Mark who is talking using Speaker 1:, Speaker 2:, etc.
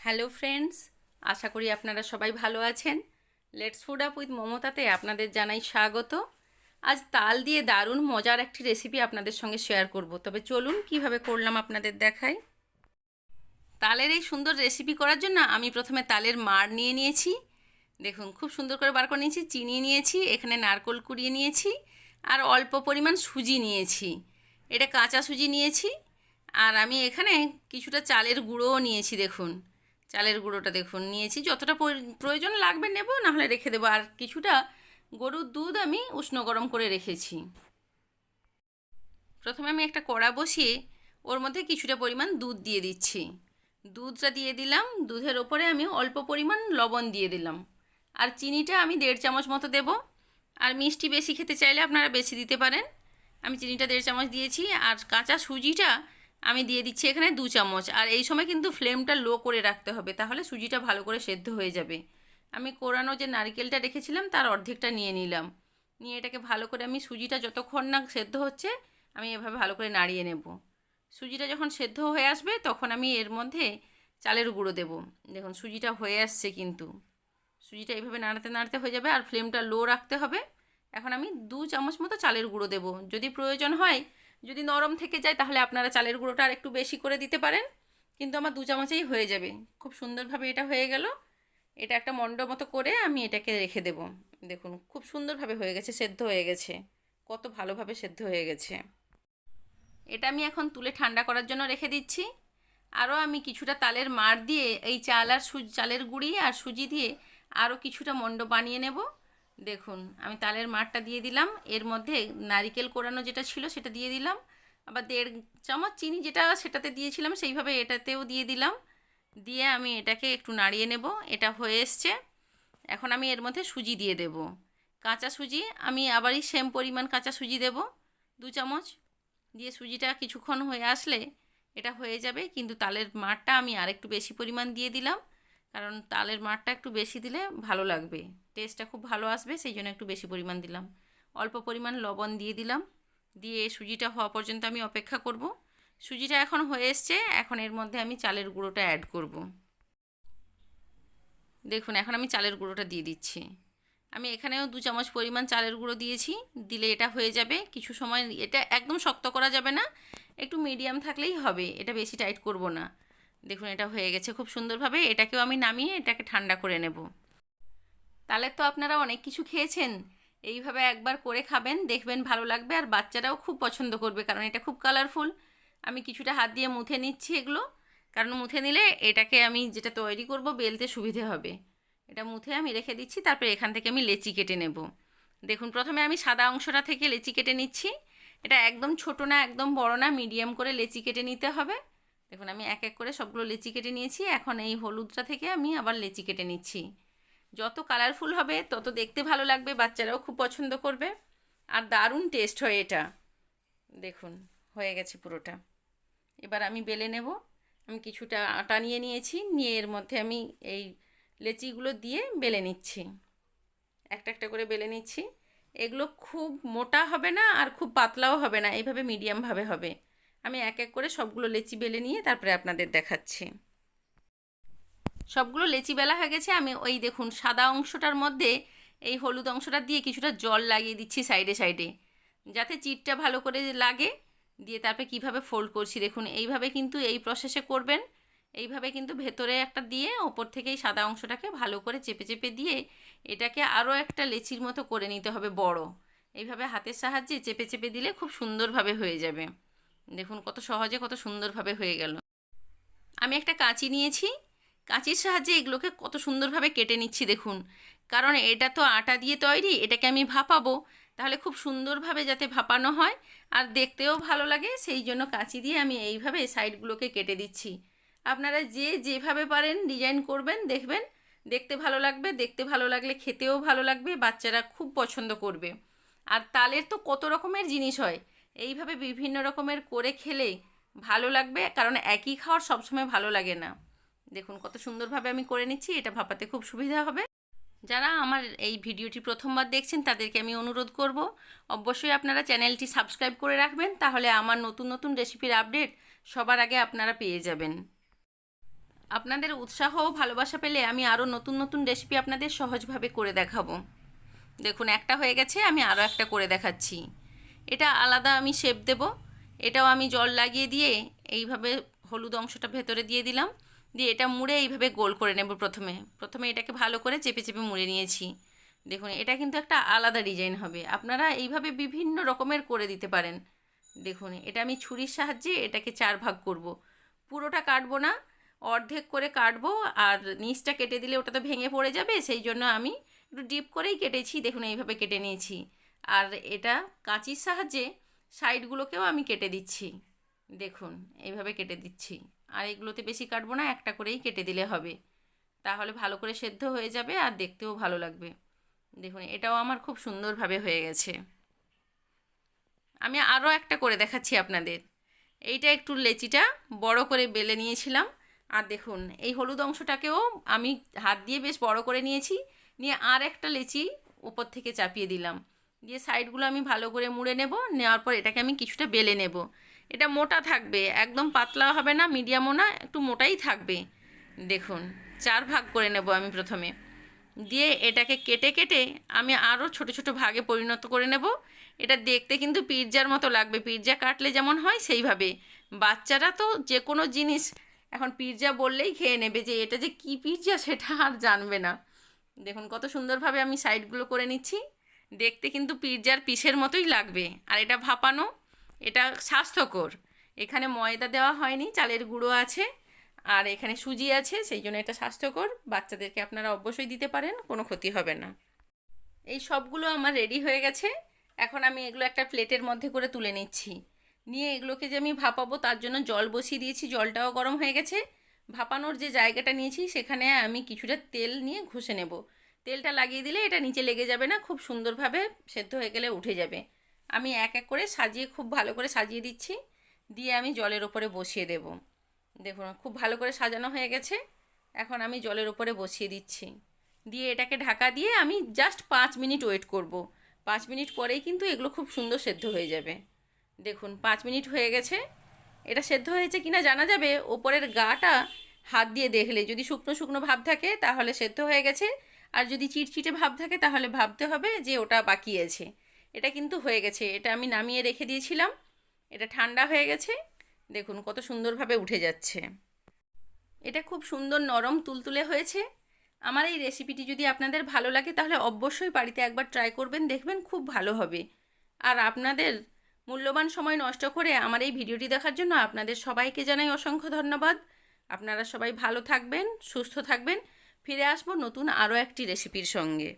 Speaker 1: Hello friends, আশা করি আপনারা সবাই ভালো আছেন। লেটস ফুড আপ উইথ মমতাতে আপনাদের জানাই স্বাগত। আজ তাল দিয়ে দারুণ মজার একটি রেসিপি আপনাদের সঙ্গে শেয়ার করব। তবে চলুন কিভাবে করলাম আপনাদের দেখাই। তালের এই সুন্দর রেসিপি করার জন্য আমি প্রথমে তালের মাড় নিয়ে নিয়েছি। দেখুন খুব সুন্দর করে বার করে নিয়েছি। চিনি নিয়েছি, এখানে নারকেল কুড়িয়ে নিয়েছি, আর অল্প পরিমাণ সুজি নিয়েছি। এটা কাঁচা সুজি নিয়েছি। আর আমি এখানে কিছুটা চালের গুঁড়োও নিয়েছি। দেখুন চালের গুঁড়োটা দেখুন নিয়েছি, যতটা প্রয়োজন লাগবে নেব, নাহলে রেখে দেবো। আর কিছুটা গরুর দুধ আমি উষ্ণ গরম করে রেখেছি। প্রথমে আমি একটা কড়া বসিয়ে ওর মধ্যে কিছুটা পরিমাণ দুধ দিয়ে দিচ্ছি। দুধটা দিয়ে দিলাম, দুধের ওপরে আমি অল্প পরিমাণ লবণ দিয়ে দিলাম। আর চিনিটা আমি 1.5 চামচ মতো দেব। আর মিষ্টি বেশি খেতে চাইলে আপনারা বেশি দিতে পারেন। আমি চিনিটা 1.5 চামচ দিয়েছি। আর কাঁচা সুজিটা আমি দিয়ে দিচ্ছি এখানে 2 চামচ। আর এই সময় কিন্তু ফ্লেমটা লো করে রাখতে হবে, তাহলে সুজিটা ভালো করে সেদ্ধ হয়ে যাবে। আমি কোরানো যে নারকেলটা রেখেছিলাম তার অর্ধেকটা নিয়ে নিলাম। নিয়ে এটাকে ভালো করে আমি সুজিটা যতক্ষণ না সেদ্ধ হচ্ছে আমি এভাবে ভালো করে নাড়িয়ে নেব। সুজিটা যখন সেদ্ধ হয়ে আসবে তখন আমি এর মধ্যে চালের গুঁড়ো দেব। দেখুন সুজিটা হয়ে আসছে, কিন্তু সুজিটা এইভাবে নাড়াতে নাড়াতে হয়ে যাবে। আর ফ্লেমটা লো রাখতে হবে। এখন আমি 2 চামচ মতো চালের গুঁড়ো দেব। যদি প্রয়োজন হয়, যদি নরম থেকে যায়, তাহলে আপনারা চালের গুঁড়োটা আর একটু বেশি করে দিতে পারেন। কিন্তু আমার 2 চামচেই হয়ে যাবে। খুব সুন্দরভাবে এটা হয়ে গেল। এটা একটা মণ্ড মতো করে আমি এটাকে রেখে দেব। দেখুন খুব সুন্দরভাবে হয়ে গেছে, সেদ্ধ হয়ে গেছে। কত ভালোভাবে সেদ্ধ হয়ে গেছে। এটা আমি এখন তুলে ঠান্ডা করার জন্য রেখে দিচ্ছি। আরও আমি কিছুটা তালের মাড় দিয়ে এই চাল আর চালের গুঁড়ি আর সুজি দিয়ে আরও কিছুটা মণ্ড বানিয়ে নেব। দেখুন আমি তালের মাড়টা দিয়ে দিলাম, এর মধ্যে নারিকেল কোরানো যেটা ছিল সেটা দিয়ে দিলাম, আবার 1.5 চামচ চিনি যেটা সেটাতে দিয়েছিলাম সেইভাবে এটাতেও দিয়ে দিলাম। দিয়ে আমি এটাকে একটু নাড়িয়ে নেব। এটা হয়ে এসছে। এখন আমি এর মধ্যে সুজি দিয়ে দেব। কাঁচা সুজি আমি আবারই সেম পরিমাণ কাঁচা সুজি দেব, 2 চামচ। দিয়ে সুজিটা কিছুক্ষণ হয়ে আসলে এটা হয়ে যাবে। কিন্তু তালের মাড়টা আমি আরেকটু বেশি পরিমাণ দিয়ে দিলাম, কারণ তালের মাড়টা একটু বেশি দিলে ভালো লাগবে, টেস্টটা খুব ভালো আসবে, সেই জন্য একটু বেশি পরিমাণ দিলাম। অল্প পরিমাণ লবণ দিয়ে দিলাম। দিয়ে সুজিটা হওয়া পর্যন্ত আমি অপেক্ষা করব। সুজিটা এখন হয়ে এসছে। এখন এর মধ্যে আমি চালের গুঁড়োটা অ্যাড করব। দেখুন এখন আমি চালের গুঁড়োটা দিয়ে দিচ্ছি। আমি এখানেও 2 চামচ পরিমাণ চালের গুঁড়ো দিয়েছি। দিলে এটা হয়ে যাবে। কিছু সময় এটা একদম শক্ত করা যাবে না, একটু মিডিয়াম থাকলেই হবে, এটা বেশি টাইট করব না। দেখুন এটা হয়ে গেছে খুব সুন্দরভাবে। এটাকেও আমি নামিয়ে এটাকে ঠান্ডা করে নেব। তাহলে তো আপনারা অনেক কিছু খেয়েছেন, এইভাবে একবার করে খাবেন, দেখবেন ভালো লাগবে। আর বাচ্চারাও খুব পছন্দ করবে, কারণ এটা খুব কালারফুল। আমি কিছুটা হাত দিয়ে মুথে নিচ্ছি এগুলো, কারণ মুথে নিলে এটাকে আমি যেটা তৈরি করব বেলতে সুবিধে হবে। এটা মুথে আমি রেখে দিচ্ছি। তারপরে এখান থেকে আমি লেচি কেটে নেব। দেখুন প্রথমে আমি সাদা অংশটা থেকে লেচি কেটে নিচ্ছি। এটা একদম ছোট না, একদম বড় না, মিডিয়াম করে লেচি কেটে নিতে হবে। দেখুন আমি এক এক করে সবগুলো লেচি কেটে নিয়েছি। এখন এই হলুদটা থেকে আমি আবার লেচি কেটে নিচ্ছি। যত কালারফুল হবে তত দেখতে ভালো লাগবে, বাচ্চারাও খুব পছন্দ করবে। আর দারুণ টেস্ট হয় এটা। দেখুন হয়ে গেছে পুরোটা। এবার আমি বেলে নেব। আমি কিছুটা আটা নিয়ে নিয়েছি, নিয়ে এর মধ্যে আমি এই লেচিগুলো দিয়ে বেলে নিচ্ছি। একটা একটা করে বেলে নিচ্ছি। এগুলো খুব মোটা হবে না আর খুব পাতলাও হবে না, এইভাবে মিডিয়ামভাবে হবে। আমি এক এক করে সবগুলো লেচি বেলে নিয়ে তারপরে আপনাদের দেখাচ্ছি। সবগুলো লেচি বেলা হয়ে গেছে। আমি ওই দেখুন সাদা অংশটার মধ্যে এই হলুদ অংশটা দিয়ে কিছুটা জল লাগিয়ে দিচ্ছি সাইডে সাইডে, যাতে চিটটা ভালো করে লাগে। দিয়ে তারপরে কিভাবে ফোল্ড করছি দেখুন, এইভাবে কিন্তু এই প্রসেসে করবেন। এইভাবে কিন্তু ভেতরে একটা দিয়ে ওপর থেকে এই সাদা অংশটাকে ভালো করে চেপে চেপে দিয়ে এটাকে আরও একটা লেচির মতো করে নিতে হবে বড়। এইভাবে হাতের সাহায্যে চেপে চেপে দিলে খুব সুন্দরভাবে হয়ে যাবে। দেখুন কত সহজে কত সুন্দরভাবে হয়ে গেল। আমি একটা কাঁচি নিয়েছি, কাঁচির সাহায্যে এগুলোকে কত সুন্দরভাবে কেটে নিচ্ছি দেখুন। কারণ এটা তো আটা দিয়ে তৈরি, এটাকে আমি ভাপাবো, তাহলে খুব সুন্দরভাবে যাতে ভাপানো হয় আর দেখতেও ভালো লাগে, সেই জন্য কাঁচি দিয়ে আমি এইভাবে সাইডগুলোকে কেটে দিচ্ছি। আপনারা যে যেভাবে পারেন ডিজাইন করবেন, দেখবেন দেখতে ভালো লাগবে। দেখতে ভালো লাগলে খেতেও ভালো লাগবে, বাচ্চারা খুব পছন্দ করবে। আর তালের তো কত রকমের জিনিস হয়, এইভাবে বিভিন্ন রকমের করে খেলে ভালো লাগবে, কারণ একই খাওয়ার সবসময় ভালো লাগে না। দেখুন কত সুন্দরভাবে আমি করে নিচ্ছি, এটা ভাপাতে খুব সুবিধা হবে। যারা আমার এই ভিডিওটি প্রথমবার দেখছেন তাদেরকে আমি অনুরোধ করব, অবশ্যই আপনারা চ্যানেলটি সাবস্ক্রাইব করে রাখবেন, তাহলে আমার নতুন নতুন রেসিপির আপডেট সবার আগে আপনারা পেয়ে যাবেন। আপনাদের উৎসাহ ও ভালোবাসা পেলে আমি আরও নতুন নতুন রেসিপি আপনাদের সহজভাবে করে দেখাবো। দেখুন একটা হয়ে গেছে, আমি আরও একটা করে দেখাচ্ছি। এটা আলাদা আমি শেপ দেব। এটাও আমি জল লাগিয়ে দিয়ে এইভাবে হলুদ অংশটা ভেতরে দিয়ে দিলাম, দিয়ে এটা মুড়ে এইভাবে গোল করে নেব। প্রথমে এটাকে ভালো করে চেপে চেপে মুড়ে নিয়েছি। দেখুন এটা কিন্তু একটা আলাদা ডিজাইন হবে। আপনারা এইভাবে বিভিন্ন রকমের করে দিতে পারেন। দেখুন এটা আমি ছুরির সাহায্যে এটাকে 4 ভাগ করব। পুরোটা কাটবো না, অর্ধেক করে কাটবো, আর নিচটা কেটে দিলে ওটা তো ভেঙে পড়ে যাবে, সেই জন্য আমি একটু ডিপ করেই কেটেছি। দেখুন এইভাবে কেটে নিয়েছি। আর এটা কাঁচির সাহায্যে সাইডগুলোকেও আমি কেটে দিচ্ছি। দেখুন এইভাবে কেটে দিচ্ছি। আর এগুলোতে বেশি কাটবো না, একটা করেই কেটে দিলে হবে, তাহলে ভালো করে সেদ্ধ হয়ে যাবে আর দেখতেও ভালো লাগবে। দেখুন এটাও আমার খুব সুন্দরভাবে হয়ে গেছে। আমি আরও একটা করে দেখাচ্ছি আপনাদের। এইটা একটু লেচিটা বড় করে বেলে নিয়েছিলাম, আর দেখুন এই হলুদ অংশটাকেও আমি হাত দিয়ে বেশ বড় করে নিয়েছি, নিয়ে আর একটা লেচি উপর থেকে চাপিয়ে দিলাম, দিয়ে সাইডগুলো আমি ভালো করে মুড়ে নেব। নেওয়ার পর এটাকে আমি কিছুটা বেলে নেব। এটা মোটা থাকবে, একদম পাতলা হবে না, মিডিয়ামও না, একটু মোটাই থাকবে। দেখুন 4 ভাগ করে নেব আমি প্রথমে, দিয়ে এটাকে কেটে কেটে আমি আরও ছোট ছোট ভাগে পরিণত করে নেব। এটা দেখতে কিন্তু পিৎজার মতো লাগবে, পিৎজা কাটলে যেমন হয় সেইভাবে। বাচ্চারা তো যে কোনো জিনিস এখন পিৎজা বললেই খেয়ে নেবে, যে এটা যে কী পিৎজা সেটা আর জানবে না। দেখুন কত সুন্দরভাবে আমি সাইডগুলো করে নিচ্ছি। দেখতে কিন্তু পিৎজার পিসের মতোই লাগবে। আর এটা ভাপানো, এটা স্বাস্থ্যকর। এখানে ময়দা দেওয়া হয়নি, চালের গুঁড়ো আছে, আর এখানে সুজি আছে, সেই জন্য এটা স্বাস্থ্যকর। বাচ্চাদেরকে আপনারা অবশ্যই দিতে পারেন, কোনো ক্ষতি হবে না। এই সবগুলো আমার রেডি হয়ে গেছে। এখন আমি এগুলো একটা প্লেটের মধ্যে করে তুলে নিচ্ছি। নিয়ে এগুলোকে যে আমি ভাপাবো তার জন্য জল বসিয়ে দিয়েছি, জলটাও গরম হয়ে গেছে। ভাপানোর যে জায়গাটা নিয়েছি সেখানে আমি কিছুটা তেল নিয়ে ঘষে নেব। তেলটা লাগিয়ে দিলে এটা নিচে লেগে যাবে না, খুব সুন্দরভাবে সেদ্ধ হয়ে গেলে উঠে যাবে। আমি এক এক করে সাজিয়ে, খুব ভালো করে সাজিয়ে দিচ্ছি, দিয়ে আমি জলের ওপরে বসিয়ে দেব। দেখুন খুব ভালো করে সাজানো হয়ে গেছে। এখন আমি জলের ওপরে বসিয়ে দিচ্ছি, দিয়ে এটাকে ঢাকা দিয়ে আমি জাস্ট 5 মিনিট ওয়েট করব। 5 মিনিট পরেই কিন্তু এগুলো খুব সুন্দর সেদ্ধ হয়ে যাবে। দেখুন 5 মিনিট হয়ে গেছে। এটা সেদ্ধ হয়েছে কিনা জানা যাবে ওপরের গাটা হাত দিয়ে দেখলে। যদি শুকনো শুকনো ভাব থাকে তাহলে সেদ্ধ হয়ে গেছে, আর যদি চিটচিটে ভাব থাকে তাহলে ভাবতে হবে যে ওটা বাকি আছে। এটা কিন্তু হয়ে গেছে। এটা আমি নামিয়ে রেখে দিয়েছিলাম, এটা ঠান্ডা হয়ে গেছে। দেখুন কত সুন্দরভাবে উঠে যাচ্ছে। এটা খুব সুন্দর নরম তুলতুলে হয়েছে। আমার এই রেসিপিটি যদি আপনাদের ভালো লাগে তাহলে অবশ্যই বাড়িতে একবার ট্রাই করবেন, দেখবেন খুব ভালো হবে। আর আপনাদের মূল্যবান সময় নষ্ট করে আমার এই ভিডিওটি দেখার জন্য আপনাদের সবাইকে জানাই অসংখ্য ধন্যবাদ। আপনারা সবাই ভালো থাকবেন, সুস্থ থাকবেন। ফিরে আসবো নতুন আরও একটি রেসিপির সঙ্গে।